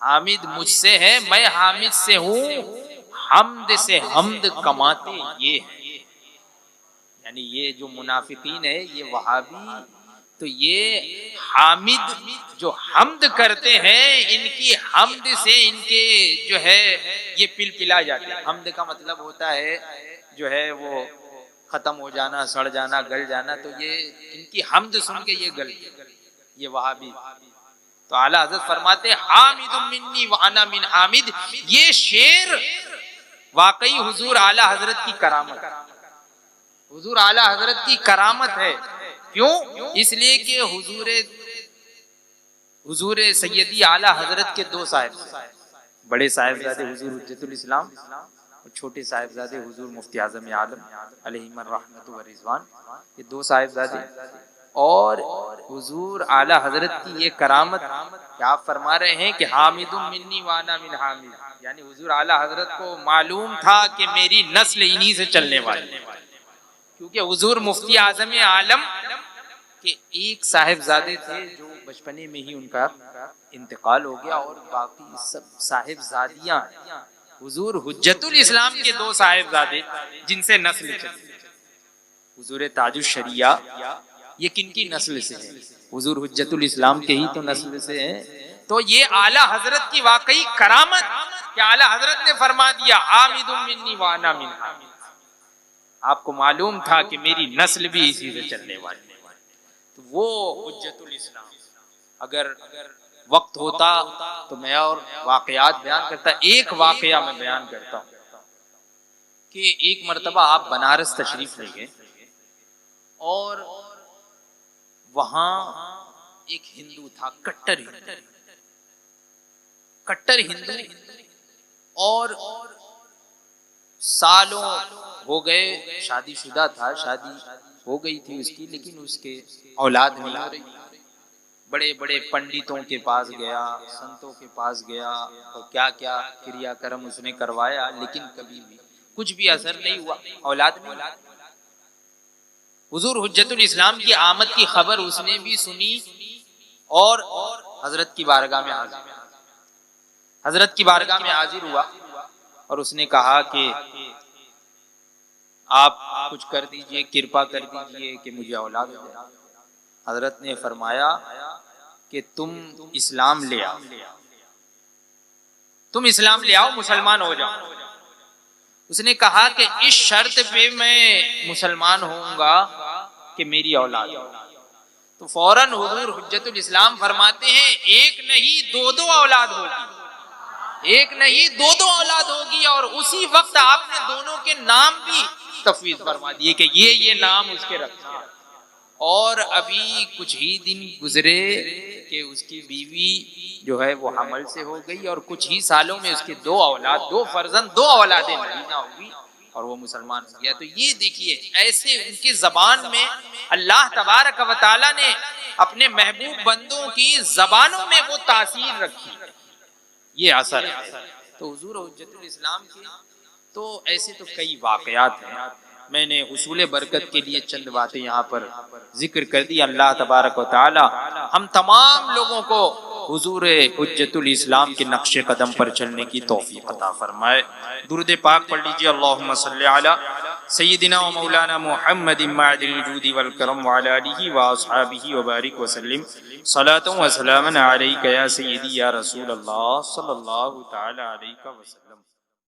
हामिद मुझसे है, मैं हामिद से हूँ, हमद से हमद कमाते ये हैं। यानी ये जो मुनाफिकीन है, ये वहाबी, तो ये हामिद जो हमद करते हैं, इनकी हमद से इनके जो है ये पिलपिला जाते हैं। हमद का मतलब होता है जो है वो खत्म हो जाना, सड़ जाना, गल जाना, तो ये इनकी हमद सुन के ये गल, ये वहाबी। तो आला हजरत फरमाते हामिदुम मिन्नी व अना मिन हामिद, ये शेर वाकई हुजूर आला हजरत की करामत, हुजूर आला हजरत की करामत है। क्यों? इसलिए कि हुजूर सैयदी आला हजरत के दो साहिब, बड़े साहिबजादे हुजूर हुज्जतुल इस्लाम और छोटे साहिबजादे हुजूर मुफ्ती आजम आलम अलैहिम रहमत व रिजवान, ये दो साहिबजादे और हुजूर आला हजरत की ये करामत। क्या आप फरमा रहे हैं कि हामिदुम मिन्नी व अना मिन हामिद, यानी हुजूर आला हजरत को मालूम था कि मेरी नस्ल इन्हीं से चलने वाली, क्योंकि हुजूर मुफ्ती आजम आलम के एक साहिबजादे थे जो बचपने में ही उनका इंतकाल हो गया, और बाकी सब साहिबजादियां हुजूर हुज्जतुल इस्लाम के दो साहिबजादे जिनसे नस्ल चली। हुजूर ताजुश शरिया ये किनकी नस्ल से है? हुजूर हुज्जतुल इस्लाम के ही तो नस्ल से है। तो ये आला हजरत की वाकई करामत कि आला हजरत ने फरमा दिया हामिदुम मिन्नी व अना मिन हामिद, आपको मालूम था कि मेरी नस्ल भी इसी से चलने वाली है। तो वो हुज्जतुल इस्लाम, अगर वक्त होता तो मैं और वाकयात बयान करता। एक वाकया मैं बयान करता हूँ कि एक मर्तबा आप बनारस तशरीफ ले गए और वहां एक हिंदू था, कट्टर हिंदू, और सालों हो गए, शादीशुदा था, शादी हो गई थी उसकी, लेकिन उसके औलाद नहीं हो रही। बड़े बड़े पंडितों के पास गया, संतों के पास गया, और क्या क्या क्रियाक्रम उसने करवाया, लेकिन कभी भी कुछ भी असर नहीं हुआ, औलाद नहीं। हुजूर हुज्जतुल इस्लाम की आमद की खबर उसने भी सुनी और हजरत की बारगाह में हाजिर हुआ और उसने कहा कि आप कुछ कर दीजिए, कृपा कर दीजिए कि मुझे औलाद हो जाए। हजरत ने फरमाया कि तुम इस्लाम ले आओ, मुसलमान हो जाओ। उसने कहा कि इस शर्त पे मैं मुसलमान होऊंगा कि मेरी औलाद। तो फौरन हुजूर हुज्जतुल इस्लाम फरमाते हैं एक नहीं दो औलाद होगी, एक नहीं दो औलाद होगी। और उसी वक्त आपने दोनों के नाम भी तफवीज फरमा दिए कि ये नाम उसके रखना। और अभी कुछ ही दिन गुजरे कि उसकी बीवी जो है वो हमल से हो गई, और कुछ ही सालों में उसके दो फर्जंद, दो औलादें नबीना हुई और वो मुसलमान हो गया। तो ये देखिए, ऐसे उनके जबान में अल्लाह तबारक व तआला ने अपने महबूब बंदों की जबानों में वो तासीर रखी, ये असर है। तो हुजूर हुज्जतुल इस्लाम के तो ऐसे तो कई वाकयात हैं। मैंने हुसूल बरकत के लिए चंद बातें यहाँ पर जिक्र कर दी। अल्लाह तबारक व तआला हम तमाम लोगों को हुजूर हुज्जतुल इस्लाम के नक्शे कदम पर चलने की तौफीक अता फरमाए। दुरूद पाक पढ़ लीजिए, अल्लाहुम्मा सल्ली अला सय्यिदिना व मौलाना मुहम्मदिन मअदिल वजूदी वल करम व अला आलिहि व अस्हाबिहि व बारिक व सल्लिम सलातन व सलामन अलैका या सय्यदी या रसूल अल्लाह सल्लल्लाहु तआला अलैहि वसल्लम।